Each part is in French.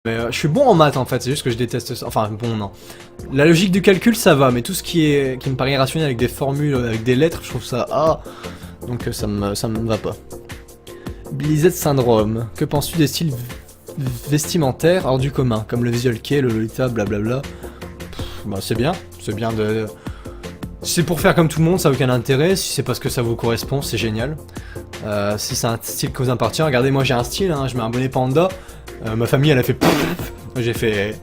Mais je suis bon en maths en fait, c'est juste que je déteste ça. Enfin bon non. La logique du calcul ça va, mais tout ce qui me paraît irrationnel avec des formules, avec des lettres, je trouve ça donc ça me va pas. Blizzard Syndrome. Que penses-tu des styles vestimentaires hors du commun, comme le visual kei, le Lolita, blablabla. Bah c'est bien de... Si c'est pour faire comme tout le monde, ça n'a aucun intérêt. Si c'est parce que ça vous correspond, c'est génial. Si c'est un style qui vous appartient, regardez, moi j'ai un style, hein, je mets un bonnet panda. Ma famille, elle a fait... J'ai fait...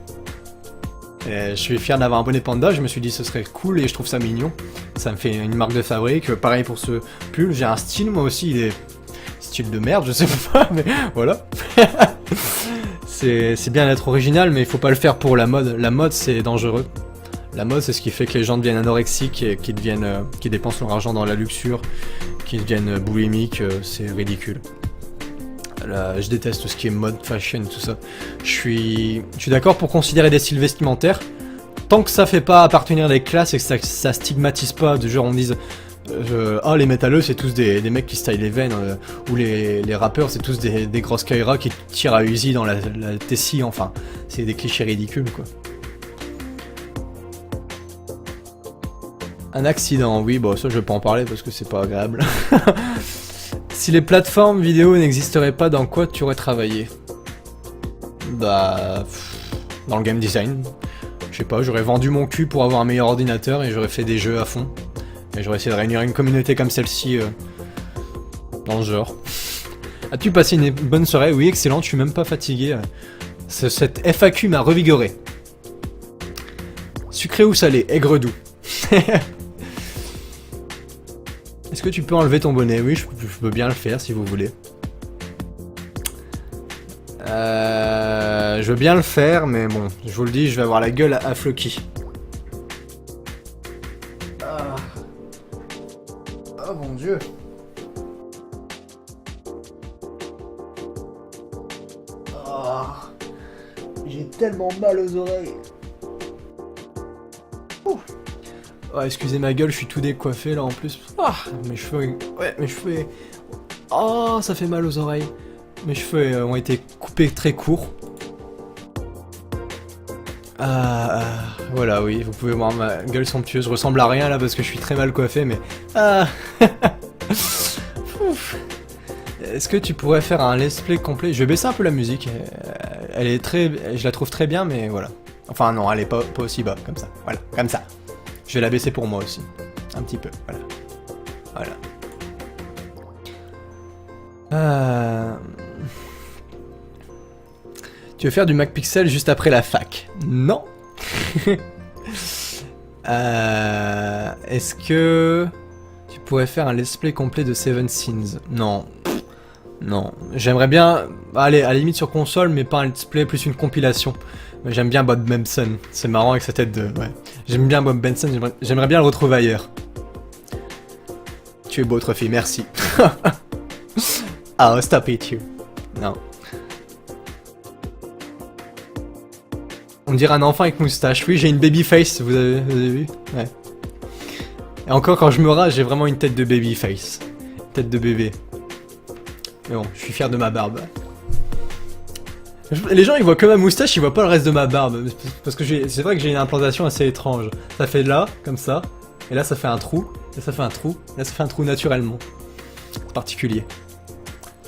je suis fier d'avoir un bonnet panda, je me suis dit ce serait cool et je trouve ça mignon. Ça me fait une marque de fabrique. Pareil pour ce pull, j'ai un style, moi aussi, il est... Style de merde, je sais pas, mais voilà. C'est bien d'être original, mais il faut pas le faire pour la mode. La mode, c'est dangereux. La mode, c'est ce qui fait que les gens deviennent anorexiques et qui dépensent leur argent dans la luxure, qui deviennent boulimiques, c'est ridicule. Là, je déteste tout ce qui est mode, fashion, tout ça. Je suis d'accord pour considérer des styles vestimentaires, tant que ça fait pas appartenir à des classes et que ça stigmatise pas, de genre on dise les métalleux c'est tous des mecs qui stylent les veines, ou les rappeurs c'est tous des grosses Kaira qui tirent à Uzi dans la Tessie, enfin, c'est des clichés ridicules quoi. Un accident, oui, bon ça je vais pas en parler parce que c'est pas agréable. Si les plateformes vidéo n'existeraient pas, dans quoi tu aurais travaillé? Bah... dans le game design. Je sais pas, j'aurais vendu mon cul pour avoir un meilleur ordinateur et j'aurais fait des jeux à fond. Et j'aurais essayé de réunir une communauté comme celle-ci dans ce genre. As-tu passé une bonne soirée? Oui, excellent, je suis même pas fatigué. Cette FAQ m'a revigoré. Sucré ou salé? Aigre doux. Est-ce que tu peux enlever ton bonnet? Oui, je peux bien le faire si vous voulez. Je veux bien le faire, mais bon, je vous le dis, je vais avoir la gueule à Floki. Oh mon dieu. Oh, j'ai tellement mal aux oreilles. Ouh. Oh, excusez ma gueule, je suis tout décoiffé là en plus. Ah, mes cheveux... Ouais, mes cheveux... Oh, ça fait mal aux oreilles. Mes cheveux ont été coupés très courts. Voilà, oui, vous pouvez voir ma gueule somptueuse. Je ressemble à rien là parce que je suis très mal coiffé, mais... Est-ce que tu pourrais faire un let's play complet? Je vais baisser un peu la musique. Elle est très... Je la trouve très bien, mais voilà. Enfin non, elle est pas aussi bas, comme ça. Voilà, comme ça. Je vais la baisser pour moi aussi. Un petit peu, voilà. Voilà. Tu veux faire du Mac Pixel juste après la fac? Non. Est-ce que tu pourrais faire un let's play complet de Seven Sins? Non. Non. J'aimerais bien... Allez, à la limite sur console, mais pas un let's play, plus une compilation. J'aime bien Bob Benson. C'est marrant avec sa tête de... Ouais. J'aime bien Bob Benson, j'aimerais bien le retrouver ailleurs. Tu es beau, Trophy, merci. Oh, stop it, you. Non. On dirait un enfant avec moustache. Oui, j'ai une baby face, vous avez vu? Ouais. Et encore, quand je me rase, j'ai vraiment une tête de baby face. Tête de bébé. Mais bon, je suis fier de ma barbe. Les gens, ils voient que ma moustache, ils voient pas le reste de ma barbe. Parce que c'est vrai que j'ai une implantation assez étrange. Ça fait là, comme ça. Et là, ça fait un trou. Et ça fait un trou. Et là, ça fait un trou naturellement. Particulier.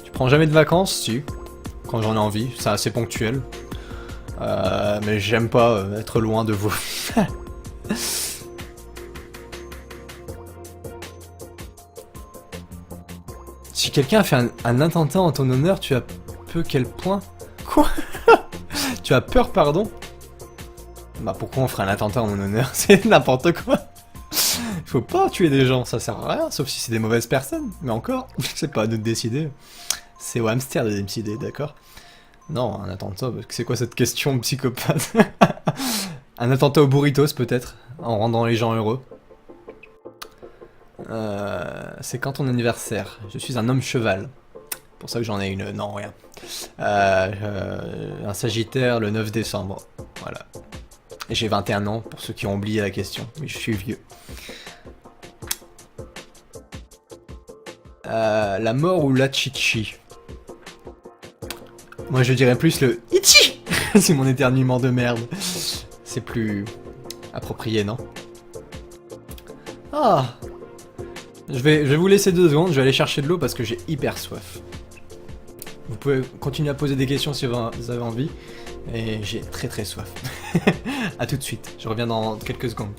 Tu prends jamais de vacances? Si. Quand j'en ai envie. C'est assez ponctuel. Mais j'aime pas être loin de vous. Si quelqu'un a fait un attentat en ton honneur, tu as peu quel point? Quoi? Tu as peur, pardon? Bah pourquoi on ferait un attentat en mon honneur? C'est n'importe quoi. Faut pas tuer des gens, ça sert à rien, sauf si c'est des mauvaises personnes. Mais encore, c'est pas à nous de décider. C'est au hamster de décider, d'accord? Non, un attentat, c'est quoi cette question psychopathe? Un attentat aux burritos peut-être, en rendant les gens heureux. C'est quand ton anniversaire? Je suis un homme cheval. Pour ça que j'en ai une... Non, rien. Un sagittaire le 9 décembre. Voilà. Et j'ai 21 ans, pour ceux qui ont oublié la question. Mais je suis vieux. La mort ou la chichi? Moi je dirais plus le Ichi. C'est mon éternuement de merde. C'est plus approprié, non? Ah! Je vais vous laisser 2 secondes, je vais aller chercher de l'eau parce que j'ai hyper soif. Vous pouvez continuer à poser des questions si vous avez envie. Et j'ai très soif. A tout de suite, je reviens dans quelques secondes.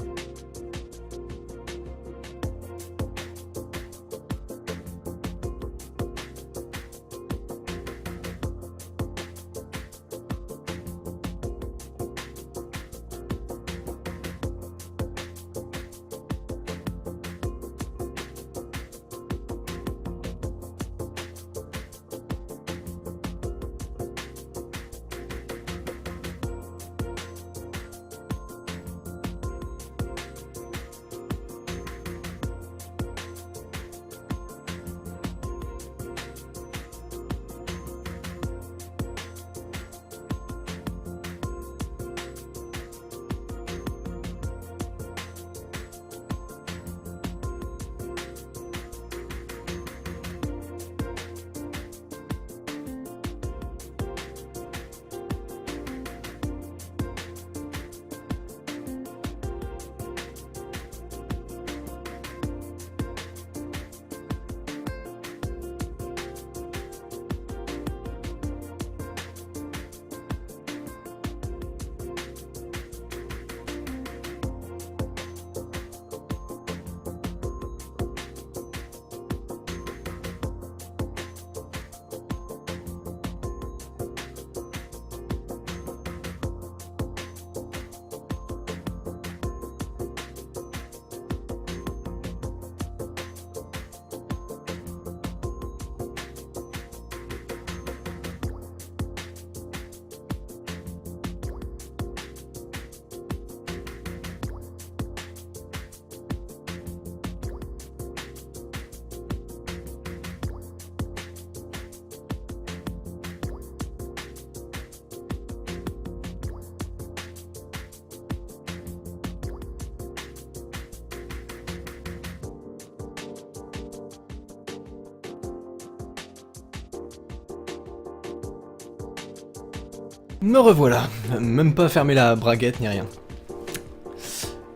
Me revoilà, même pas fermé la braguette ni rien.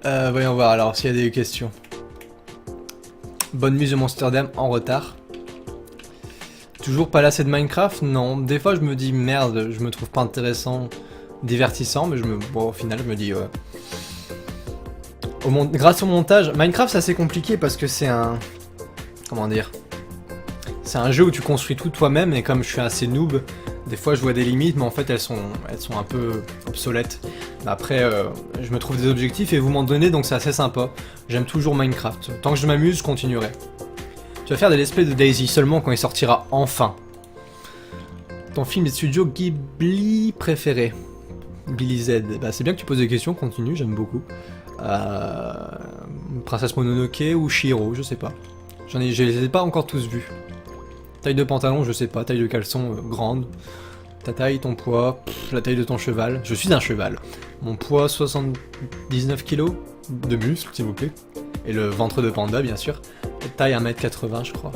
Voyons voir alors s'il y a des questions. Bonne mise de Monster Dam en retard. Toujours pas lassé de Minecraft? Non, des fois je me dis merde, je me trouve pas intéressant, divertissant, mais bon, au final je me dis grâce au montage, Minecraft c'est assez compliqué parce que c'est un... Comment dire? C'est un jeu où tu construis tout toi-même et comme je suis assez noob, des fois je vois des limites, mais en fait elles sont un peu obsolètes. Après, je me trouve des objectifs et vous m'en donnez, donc c'est assez sympa. J'aime toujours Minecraft. Tant que je m'amuse, je continuerai. Tu vas faire des let's play de Daisy seulement quand il sortira enfin. Ton film de studio Ghibli préféré? Billy Z. Bah, c'est bien que tu poses des questions, continue, j'aime beaucoup. Princesse Mononoke ou Chihiro, je sais pas. Je les ai pas encore tous vus. Taille de pantalon, je sais pas. Taille de caleçon, grande. Ta taille, ton poids, la taille de ton cheval. Je suis un cheval. Mon poids, 79 kg de muscles, s'il vous plaît. Et le ventre de panda, bien sûr. Taille 1m80, je crois.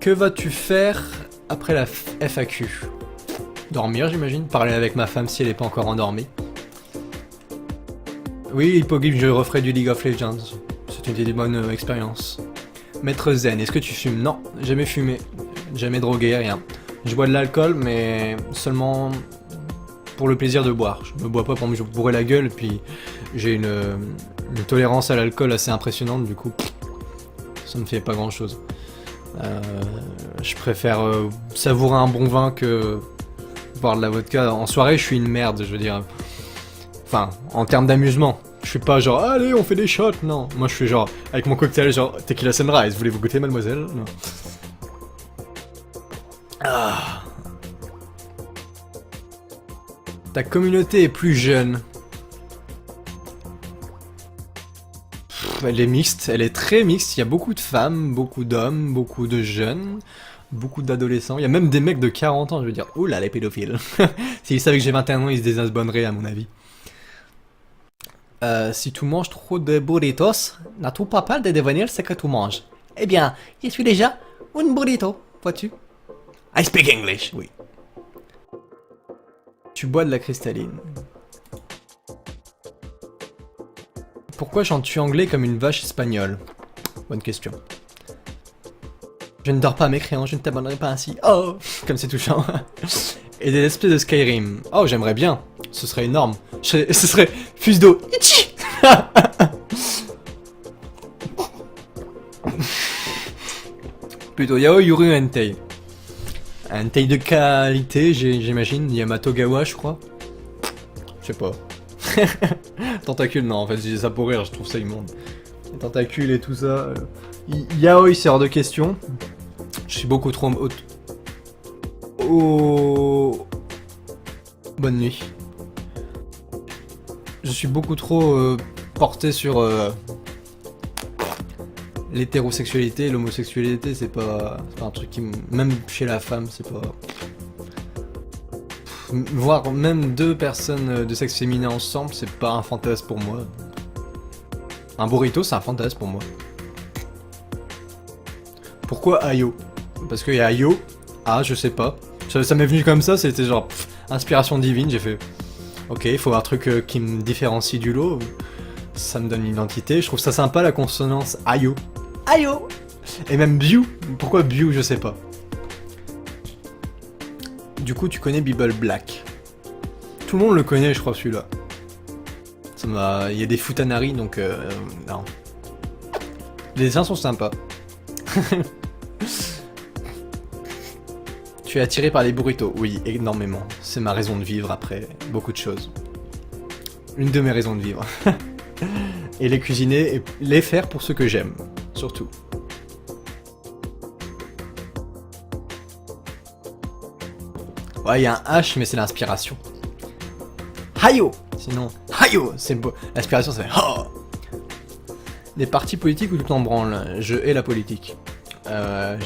Que vas-tu faire après la FAQ? Dormir, j'imagine. Parler avec ma femme si elle est pas encore endormie. Oui, Hippogame, je referai du League of Legends. C'était une bonne expérience. Maître Zen, est-ce que tu fumes? Non, jamais fumé, jamais drogué, rien. Je bois de l'alcool, mais seulement pour le plaisir de boire. Je me bois pas pour me bourrer la gueule, puis j'ai une tolérance à l'alcool assez impressionnante, du coup, ça me fait pas grand-chose. Je préfère savourer un bon vin que boire de la vodka. En soirée, je suis une merde, je veux dire. Enfin, en termes d'amusement. Je suis pas genre, allez, on fait des shots, non. Moi, je suis genre, avec mon cocktail, genre, Tequila Sunrise, voulez-vous goûter, mademoiselle? Non. Ah. Ta communauté est plus jeune. Elle est mixte, elle est très mixte. Il y a beaucoup de femmes, beaucoup d'hommes, beaucoup de jeunes, beaucoup d'adolescents. Il y a même des mecs de 40 ans, je veux dire. Ouh là, les pédophiles. S'ils savaient que j'ai 21 ans, ils se désabonneraient, à mon avis. Si tu manges trop de burritos, n'as-tu pas peur de devenir ce que tu manges? Eh bien, je suis déjà un burrito, vois-tu? I speak English, oui. Tu bois de la cristalline. Pourquoi chantes-tu anglais comme une vache espagnole? Bonne question. Je ne dors pas mécréant, je ne t'abandonnerai pas ainsi. Oh, comme c'est touchant. Et des let's play de Skyrim. Oh, j'aimerais bien. Ce serait énorme. Ce serait fuse d'eau. Ichi. Plutôt Yao Yuru Entei. Un Entei de qualité, j'imagine. Yamato Gawa, je crois. Je sais pas. Tentacule, non, en fait, je dis ça pour rire, je trouve ça immonde. Les tentacules et tout ça. Yaoi, c'est hors de question. Je suis beaucoup trop... Oh... Bonne nuit. Je suis beaucoup trop porté sur l'hétérosexualité et l'homosexualité, c'est pas un truc qui... Même chez la femme, c'est pas... Voir même deux personnes de sexe féminin ensemble, c'est pas un fantasme pour moi. Un burrito, c'est un fantasme pour moi. Pourquoi Ayo? Parce qu'il y a Ayo. Ah, je sais pas. Ça m'est venu comme ça, c'était genre inspiration divine, j'ai fait... Ok, il faut un truc qui me différencie du lot. Ça me donne une identité. Je trouve ça sympa la consonance Ayo. Ayo! Et même Biu. Pourquoi Biu, je sais pas. Du coup, tu connais Bible Black. Tout le monde le connaît, je crois, celui-là. Ça m'a... Il y a des Futanari, donc... non. Les dessins sont sympas. Tu es attiré par les burritos? Oui, énormément. C'est ma raison de vivre après beaucoup de choses. Une de mes raisons de vivre. Et les cuisiner et les faire pour ceux que j'aime, surtout. Ouais, il y a un H, mais c'est l'inspiration. Hayo! Sinon, Hayo! C'est beau. L'inspiration, ça fait Oh! Des partis politiques ou tout en branle? Je hais la politique.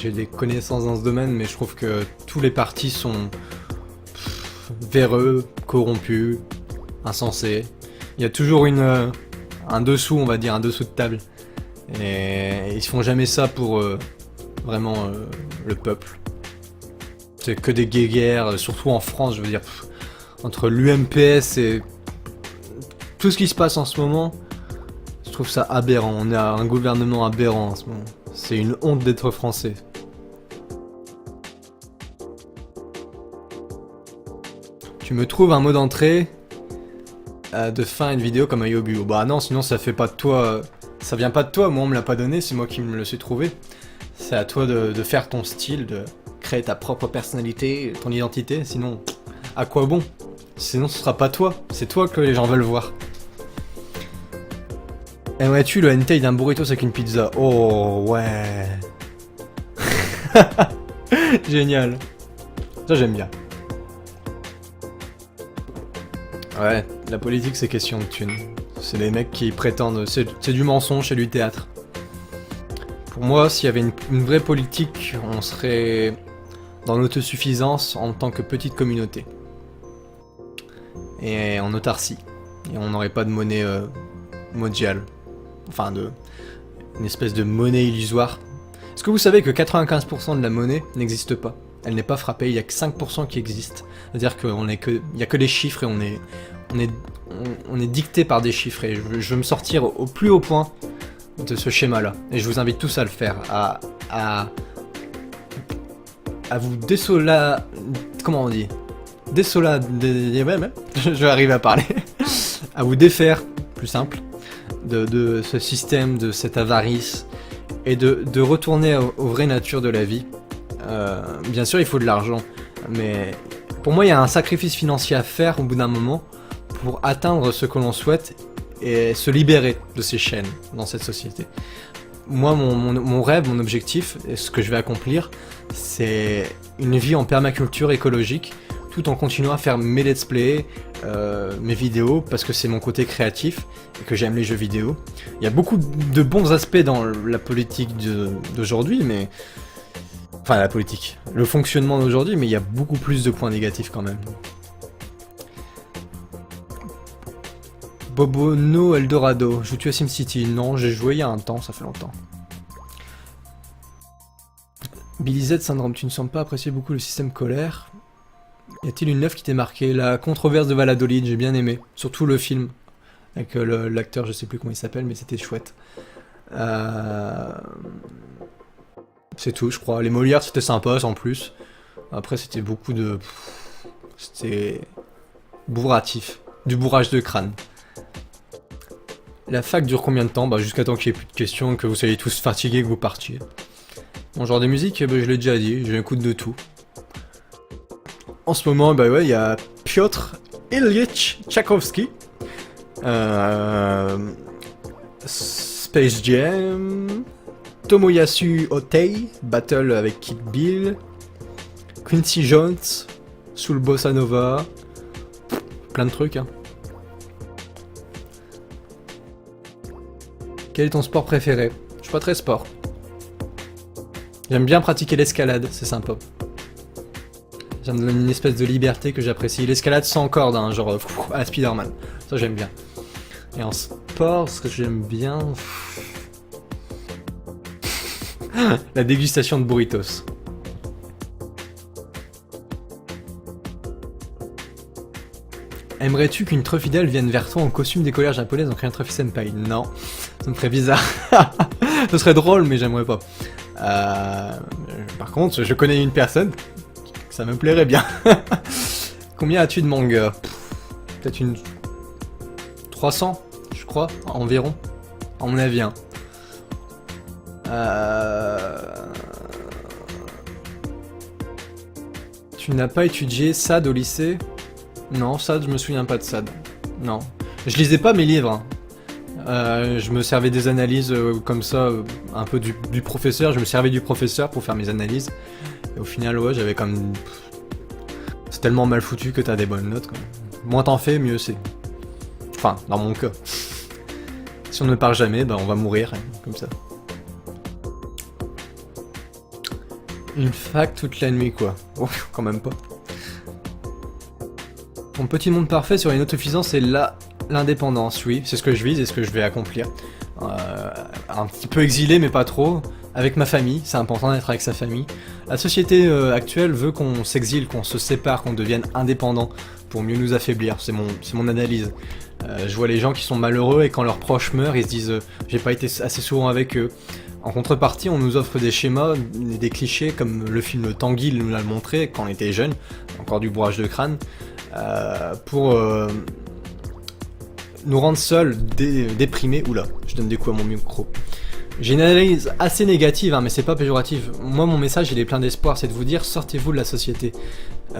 J'ai des connaissances dans ce domaine, mais je trouve que tous les partis sont véreux, corrompus, insensés. Il y a toujours un dessous, on va dire, un dessous de table. Et ils font jamais ça pour vraiment le peuple. C'est que des guéguerres, surtout en France, je veux dire, entre l'UMPS et tout ce qui se passe en ce moment, je trouve ça aberrant. On a un gouvernement aberrant en ce moment. C'est une honte d'être français. Tu me trouves un mot d'entrée de fin à une vidéo comme un Yobu. Bah non, sinon ça fait pas de toi... Ça vient pas de toi, moi on me l'a pas donné, c'est moi qui me le suis trouvé. C'est à toi de faire ton style, de créer ta propre personnalité, ton identité, sinon à quoi bon? Sinon ce sera pas toi, c'est toi que les gens veulent voir. Aimerais-tu le hentai d'un burrito avec une pizza? Oh ouais. Génial. Ça j'aime bien. Ouais, la politique c'est question de thunes. C'est les mecs qui prétendent... C'est du mensonge, c'est du théâtre. Pour moi, s'il y avait une vraie politique, on serait dans l'autosuffisance en tant que petite communauté. Et en autarcie. Et on n'aurait pas de monnaie mondiale. Enfin, une espèce de monnaie illusoire. Est-ce que vous savez que 95% de la monnaie n'existe pas? Elle n'est pas frappée, il n'y a que 5% qui existent. C'est-à-dire qu'il n'y a que des chiffres et on est dicté par des chiffres. Et je veux me sortir au plus haut point de ce schéma-là. Et je vous invite tous à le faire. À vous comment on dit? Je vais arriver à parler. À vous défaire, plus simple, de ce système, de cette avarice, et de retourner aux vraies natures de la vie. Bien sûr, il faut de l'argent, mais pour moi, il y a un sacrifice financier à faire au bout d'un moment pour atteindre ce que l'on souhaite et se libérer de ces chaînes dans cette société. Moi, mon rêve, mon objectif, et ce que je vais accomplir, c'est une vie en permaculture écologique, tout en continuant à faire mes let's play, mes vidéos, parce que c'est mon côté créatif et que j'aime les jeux vidéo. Il y a beaucoup de bons aspects dans la politique d'aujourd'hui, mais... Enfin, la politique. Le fonctionnement d'aujourd'hui, mais il y a beaucoup plus de points négatifs quand même. Bobono Eldorado. Joues-tu à SimCity? Non, j'ai joué il y a un temps, ça fait longtemps. Billy Z Syndrome, tu ne sembles pas apprécier beaucoup le système scolaire. Y a-t-il une œuvre qui t'est marquée? La controverse de Valladolid, j'ai bien aimé. Surtout le film. Avec l'acteur, je sais plus comment il s'appelle, mais c'était chouette. C'est tout, je crois. Les Molières, c'était sympa, sans plus. Après, c'était beaucoup de... C'était... bourratif. Du bourrage de crâne. La fac dure combien de temps? Bah, jusqu'à temps qu'il n'y ait plus de questions, que vous soyez tous fatigués, que vous partiez. Mon genre de musique, bah, je l'ai déjà dit, j'écoute de tout. En ce moment, bah ouais, il y a Piotr Ilyich Tchaïkovski. Space Jam. Tomoyasu Otei, Battle avec Kid Bill. Quincy Jones, Soul Bossa Nova. Plein de trucs, hein. Quel est ton sport préféré? Je suis pas très sport. J'aime bien pratiquer l'escalade, c'est sympa. Ça me donne une espèce de liberté que j'apprécie. L'escalade sans corde, hein, genre à la Spider-Man. Ça j'aime bien. Et en sport, ce que j'aime bien... La dégustation de burritos. Aimerais-tu qu'une Truffidèle vienne vers toi en costume d'écolière japonaise en créant Truffy Senpai? Non, ça me ferait bizarre. Ce serait drôle, mais j'aimerais pas. Par contre, je connais une personne, ça me plairait bien. Combien as-tu de mangas? Peut-être une... 300, je crois, environ. À mon avis, hein. Tu n'as pas étudié SAD au lycée? Non, SAD, je me souviens pas de SAD. Non. Je lisais pas mes livres. Je me servais des analyses comme ça, un peu du professeur. Je me servais du professeur pour faire mes analyses. Et au final, ouais, j'avais comme... C'est tellement mal foutu que t'as des bonnes notes, quoi. Moins t'en fais, mieux c'est. Enfin, dans mon cas. Si on ne part jamais, bah on va mourir, comme ça. Une fac toute la nuit, quoi. Oh, quand même pas. Mon petit monde parfait sur une autosuffisance, c'est l'indépendance, oui. C'est ce que je vise et ce que je vais accomplir. Un petit peu exilé, mais pas trop. Avec ma famille, c'est important d'être avec sa famille. La société actuelle veut qu'on s'exile, qu'on se sépare, qu'on devienne indépendant pour mieux nous affaiblir. C'est mon analyse. Je vois les gens qui sont malheureux et quand leurs proches meurent, ils se disent j'ai pas été assez souvent avec eux. En contrepartie, on nous offre des schémas, des clichés, comme le film Tanguy nous l'a montré quand on était jeune, encore du bourrage de crâne, pour nous rendre seuls, déprimés. Oula, je donne des coups à mon micro. J'ai une analyse assez négative, hein, mais c'est pas péjoratif. Moi, mon message, il est plein d'espoir, c'est de vous dire, sortez-vous de la société.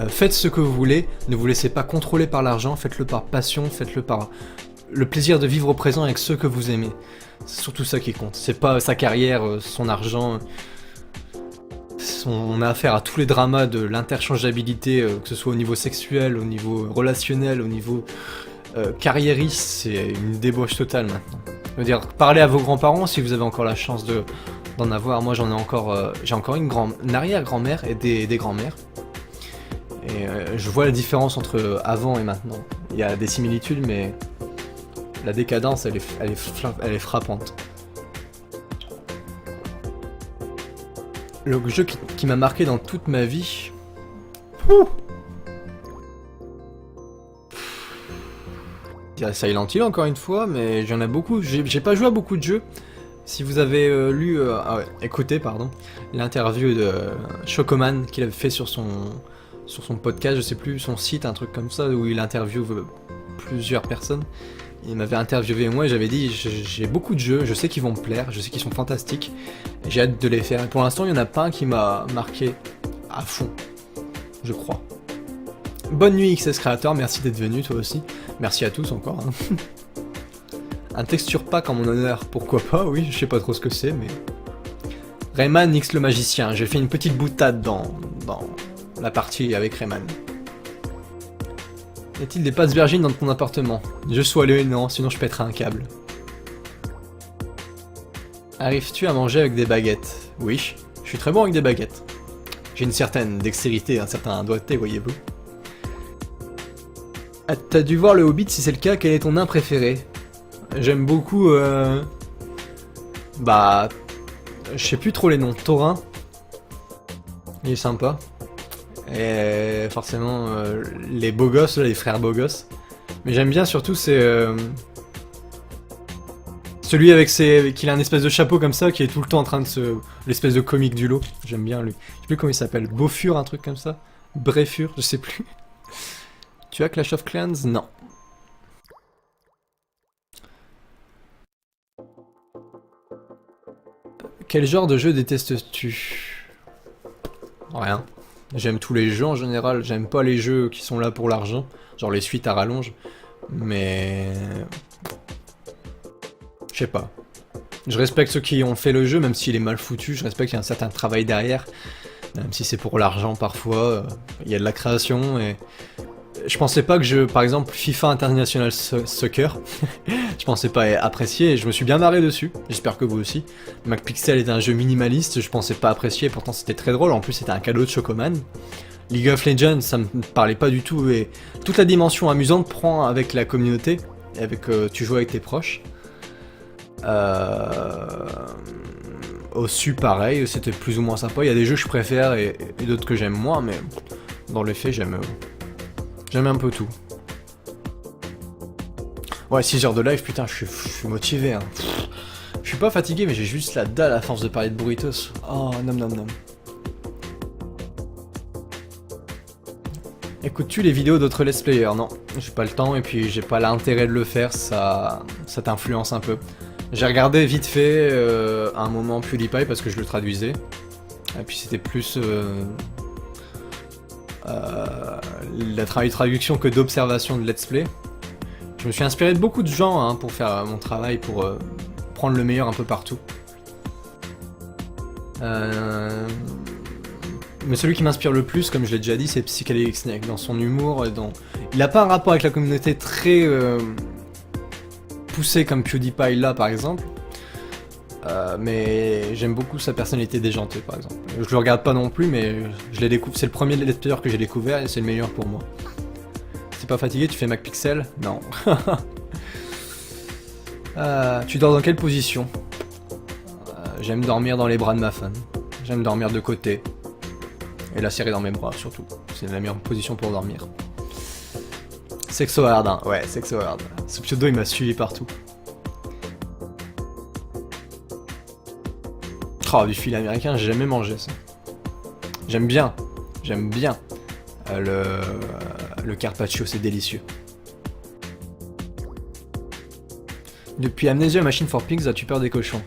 Faites ce que vous voulez, ne vous laissez pas contrôler par l'argent, faites-le par passion, faites-le par le plaisir de vivre au présent avec ceux que vous aimez. C'est surtout ça qui compte. C'est pas sa carrière, son argent. On a affaire à tous les dramas de l'interchangeabilité, que ce soit au niveau sexuel, au niveau relationnel, au niveau carriériste. C'est une débauche totale maintenant. Je veux dire, parlez à vos grands-parents si vous avez encore la chance d'en avoir. Moi, j'en ai encore, j'ai encore une arrière-grand-mère et des grands-mères. Et je vois la différence entre avant et maintenant. Il y a des similitudes, mais la décadence, elle est frappante. Le jeu qui m'a marqué dans toute ma vie... Il y a Silent Hill encore une fois, mais j'en ai beaucoup. J'ai pas joué à beaucoup de jeux. Si vous avez écouté l'interview de Chocoman qu'il avait fait sur son podcast, je sais plus, son site, un truc comme ça, où il interviewe plusieurs personnes. Il m'avait interviewé moi et j'avais dit j'ai beaucoup de jeux, je sais qu'ils vont me plaire, je sais qu'ils sont fantastiques, j'ai hâte de les faire. Et pour l'instant, il n'y en a pas un qui m'a marqué à fond, je crois. Bonne nuit XS Creator, merci d'être venu toi aussi. Merci à tous encore. Hein. Un texture pack en mon honneur, pourquoi pas, oui, je sais pas trop ce que c'est, mais... Rayman X le magicien, j'ai fait une petite boutade dans la partie avec Rayman. Y a-t-il des pâtes vergines dans ton appartement? Je sois allé, non, sinon je pèterai un câble. Arrives-tu à manger avec des baguettes? Oui, je suis très bon avec des baguettes. J'ai une certaine dextérité, un certain doigté, voyez-vous. Ah, t'as dû voir le Hobbit, si c'est le cas, quel est ton nain préféré? J'aime beaucoup, je sais plus trop les noms. Thorin. Il est sympa. Et forcément, les beaux gosses, là, les frères beaux gosses. Mais j'aime bien surtout, c'est celui avec qu'il a un espèce de chapeau comme ça, qui est tout le temps en train de se... L'espèce de comique du lot. J'aime bien lui. Je sais plus comment il s'appelle. Beaufur, un truc comme ça. Bréfur, je sais plus. Tu as Clash of Clans? Non. Quel genre de jeu détestes-tu? Rien. J'aime tous les jeux en général. J'aime pas les jeux qui sont là pour l'argent. Genre les suites à rallonge. Mais... je sais pas. Je respecte ceux qui ont fait le jeu, même s'il est mal foutu. Je respecte qu'il y a un certain travail derrière. Même si c'est pour l'argent parfois. Il y a de la création et... je pensais pas que par exemple, FIFA International Soccer, je pensais pas apprécier et je me suis bien marré dessus. J'espère que vous aussi. McPixel est un jeu minimaliste, je pensais pas apprécier, pourtant c'était très drôle. En plus, c'était un cadeau de Chocoman. League of Legends, ça me parlait pas du tout et toute la dimension amusante prend avec la communauté, et avec tu joues avec tes proches. Aussi pareil, c'était plus ou moins sympa. Il y a des jeux que je préfère et d'autres que j'aime moins, mais dans les faits, j'aime un peu tout. Ouais, 6 heures de live, putain, je suis motivé. Hein. Je suis pas fatigué, mais j'ai juste la dalle à force de parler de burritos. Oh, nom nom nom. Écoutes-tu les vidéos d'autres let's players? Non, j'ai pas le temps et puis j'ai pas l'intérêt de le faire, ça t'influence un peu. J'ai regardé vite fait un moment PewDiePie parce que je le traduisais. Et puis c'était plus la traduction que d'observation de let's play. Je me suis inspiré de beaucoup de gens hein, pour faire mon travail, pour prendre le meilleur un peu partout. Mais celui qui m'inspire le plus, comme je l'ai déjà dit, c'est Psychedelic Snake, dans son humour. Il n'a pas un rapport avec la communauté très poussé comme PewDiePie là par exemple. Mais j'aime beaucoup sa personnalité déjantée par exemple. Je le regarde pas non plus, mais je l'ai découvert. C'est le premier let's player que j'ai découvert et c'est le meilleur pour moi. T'es pas fatigué, tu fais McPixel? Non. Tu dors dans quelle position? J'aime dormir dans les bras de ma femme. J'aime dormir de côté. Et la serrer dans mes bras surtout. C'est la meilleure position pour dormir. Sexo hard, hein. Ouais, Sexo hard. Ce pseudo il m'a suivi partout. Oh, du filet américain, j'ai jamais mangé ça. J'aime bien. Le carpaccio, c'est délicieux. Depuis Amnesia Machine for Pigs, as-tu peur des cochons?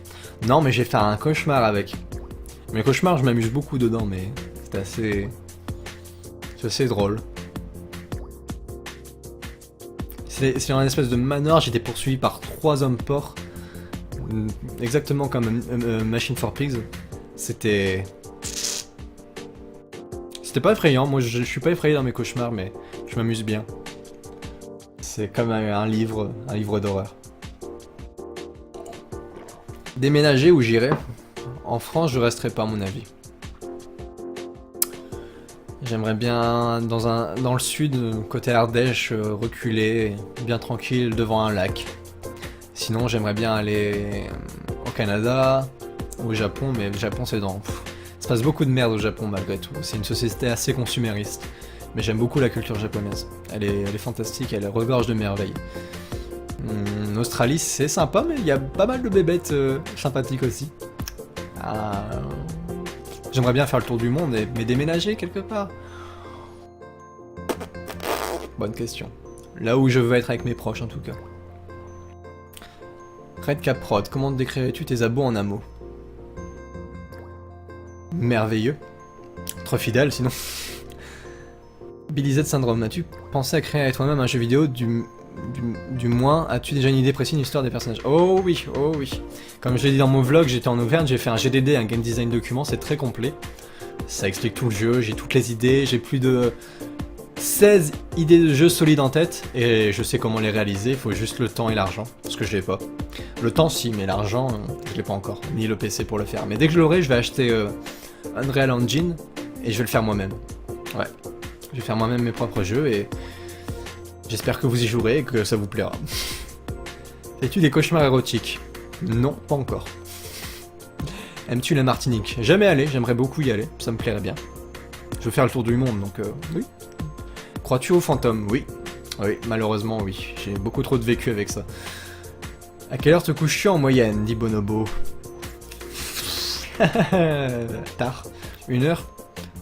Non, mais j'ai fait un cauchemar avec. Mais cauchemar, je m'amuse beaucoup dedans, mais c'est assez drôle. C'est dans une espèce de manoir, j'étais poursuivi par 3 hommes porcs. Exactement comme Machine for Pigs. C'était pas effrayant, moi je suis pas effrayé dans mes cauchemars, mais je m'amuse bien. C'est comme un livre d'horreur. Déménager où j'irai? En France, je resterai pas à mon avis. J'aimerais bien dans le sud, côté Ardèche, reculer, bien tranquille devant un lac. Sinon, j'aimerais bien aller au Canada, au Japon, mais le Japon c'est dans... Il se passe beaucoup de merde au Japon malgré tout. C'est une société assez consumériste. Mais j'aime beaucoup la culture japonaise. Elle est fantastique, elle regorge de merveilles. Australie c'est sympa, mais il y a pas mal de bébêtes sympathiques aussi. J'aimerais bien faire le tour du monde, mais déménager quelque part. Bonne question. Là où je veux être avec mes proches en tout cas. Redcap Prod, comment décrirais-tu tes abos en un mot? Merveilleux. Trop fidèle sinon. Billy Z Syndrome, as-tu pensé à créer toi-même un jeu vidéo du moins, as-tu déjà une idée précise d'une histoire des personnages? Oh oui, oh oui. Comme je l'ai dit dans mon vlog, j'étais en Auvergne, j'ai fait un GDD, un Game Design Document, c'est très complet. Ça explique tout le jeu, j'ai toutes les idées, j'ai plus de 16 idées de jeux solides en tête, et je sais comment les réaliser, il faut juste le temps et l'argent, parce que je l'ai pas. Le temps si, mais l'argent, je l'ai pas encore, ni le PC pour le faire. Mais dès que je l'aurai, je vais acheter Unreal Engine, et je vais le faire moi-même. Ouais, je vais faire moi-même mes propres jeux, et j'espère que vous y jouerez et que ça vous plaira. Fais-tu des cauchemars érotiques? Non, pas encore. Aimes-tu la Martinique? Jamais allé, j'aimerais beaucoup y aller, ça me plairait bien. Je veux faire le tour du monde, donc oui. Crois-tu aux fantômes? Oui. Oui, malheureusement, oui. J'ai beaucoup trop de vécu avec ça. À quelle heure te couches-tu en moyenne, dit Bonobo. Tard. 1 heure?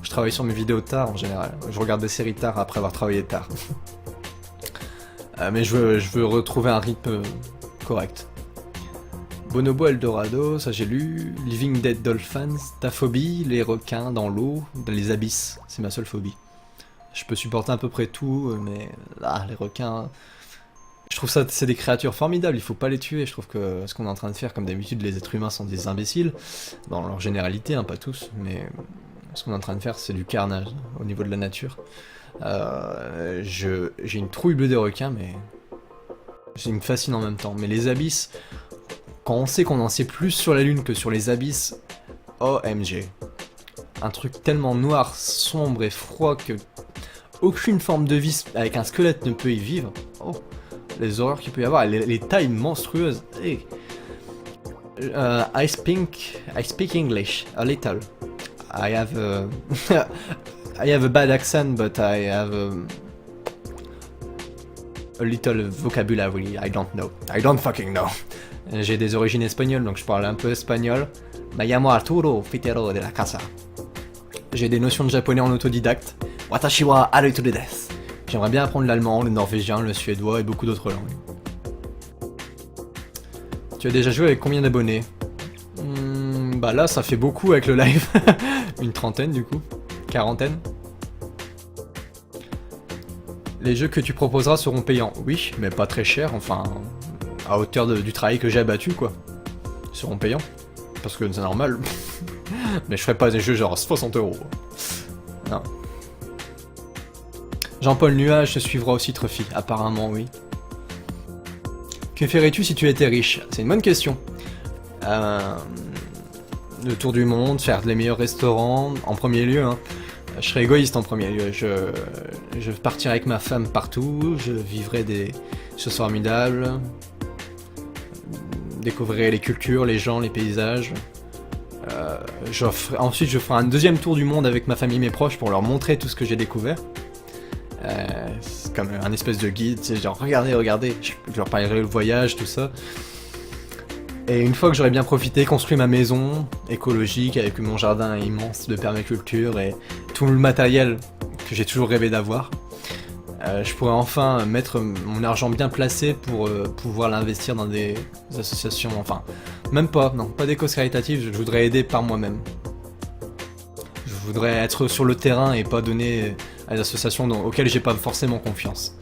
Je travaille sur mes vidéos tard en général. Je regarde des séries tard après avoir travaillé tard. Mais je veux retrouver un rythme correct. Bonobo Eldorado, ça j'ai lu. Living Dead Dolphins, ta phobie, les requins dans l'eau, dans les abysses, c'est ma seule phobie. Je peux supporter à peu près tout, mais les requins... Je trouve ça, c'est des créatures formidables, il faut pas les tuer. Je trouve que ce qu'on est en train de faire, comme d'habitude, les êtres humains sont des imbéciles, dans leur généralité, hein, pas tous, mais ce qu'on est en train de faire, c'est du carnage au niveau de la nature. J'ai une trouille bleue des requins, mais... Ça me fascine en même temps. Mais les abysses... Quand on sait qu'on en sait plus sur la Lune que sur les abysses, OMG. Un truc tellement noir, sombre et froid que aucune forme de vie avec un squelette ne peut y vivre. Oh, les horreurs qu'il peut y avoir, les tailles monstrueuses. Hey. I speak English a little. I have I have a bad accent, but I have a little vocabulary. I don't know. I don't fucking know. J'ai des origines espagnoles, donc je parle un peu espagnol. Me llamo Arturo Fitero de la Casa. J'ai des notions de japonais en autodidacte. Watashi wa Arturo desu. J'aimerais bien apprendre l'allemand, le norvégien, le suédois et beaucoup d'autres langues. Tu as déjà joué avec combien d'abonnés? Bah là, ça fait beaucoup avec le live. Une trentaine du coup. 40. Les jeux que tu proposeras seront payants. Oui, mais pas très cher, enfin... à hauteur du travail que j'ai abattu, quoi. Ils seront payants. Parce que c'est normal. Mais je ferai pas des jeux genre 60 €. Non. Jean-Paul Nuage se suivra aussi Trophy. Apparemment, oui. Que ferais-tu si tu étais riche? C'est une bonne question. Le tour du monde, faire les meilleurs restaurants, en premier lieu, hein. Je serais égoïste en premier lieu. Je partirais avec ma femme partout, je vivrais des choses formidables. Découvrir les cultures, les gens, les paysages. Ensuite, je ferai un deuxième tour du monde avec ma famille, mes proches, pour leur montrer tout ce que j'ai découvert. C'est comme un espèce de guide, tu sais, genre regardez, regardez. Je leur parlerai le voyage, tout ça. Et une fois que j'aurai bien profité, construire ma maison écologique avec mon jardin immense de permaculture et tout le matériel que j'ai toujours rêvé d'avoir. Je pourrais enfin mettre mon argent bien placé pour pouvoir l'investir dans des associations, enfin, même pas, non, pas des causes caritatives, je voudrais aider par moi-même. Je voudrais être sur le terrain et pas donner à des associations auxquelles j'ai pas forcément confiance.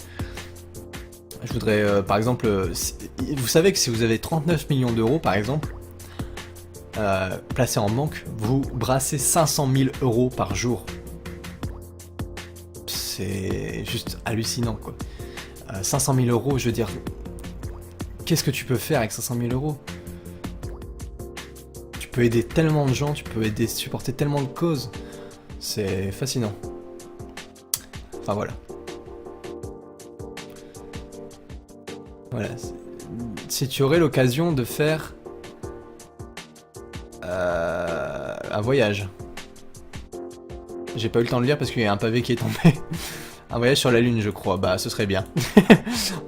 Je voudrais, par exemple, vous savez que si vous avez 39 millions d'euros, par exemple, placés en banque, vous brassez 500 000 € par jour. C'est juste hallucinant, quoi. 500 000 €, je veux dire, qu'est-ce que tu peux faire avec 500 000 €? Tu peux aider tellement de gens, tu peux supporter tellement de causes. C'est fascinant. Enfin voilà. Voilà. Si tu aurais l'occasion de faire un voyage. J'ai pas eu le temps de lire parce qu'il y a un pavé qui est tombé. Un voyage sur la Lune, je crois. Bah, ce serait bien.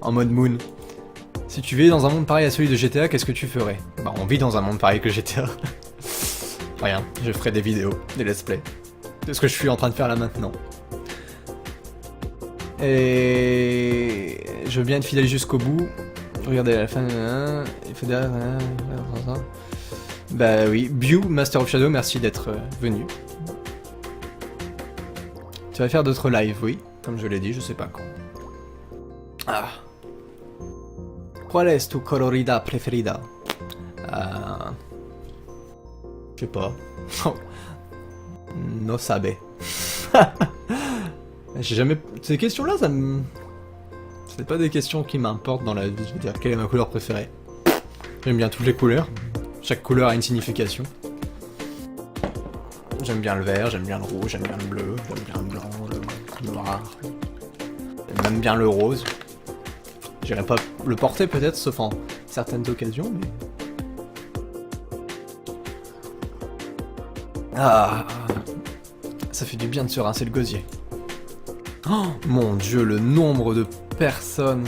En mode Moon. Si tu vivais dans un monde pareil à celui de GTA, qu'est-ce que tu ferais? Bah, on vit dans un monde pareil que GTA. Rien. Je ferais des vidéos, des let's play. C'est ce que je suis en train de faire là maintenant. Et... je veux bien être fidèle jusqu'au bout. Regardez à la fin... il faut dire... Bah oui. Bew, Master of Shadow, merci d'être venu. Tu vas faire d'autres lives, oui. Comme je l'ai dit, je sais pas quand. Ah. ¿Cuál es tu colorida preferida? Je sais pas. No sabe. J'ai jamais... Ces questions-là, ça me... C'est pas des questions qui m'importent dans la vie. Je veux dire, quelle est ma couleur préférée? J'aime bien toutes les couleurs. Chaque couleur a une signification. J'aime bien le vert, j'aime bien le rouge, j'aime bien le bleu, j'aime bien le blanc, le noir. J'aime même bien le rose. J'irais pas le porter peut-être, sauf en certaines occasions, mais... Ah... Ça fait du bien de se rincer le gosier. Oh mon dieu, le nombre de personnes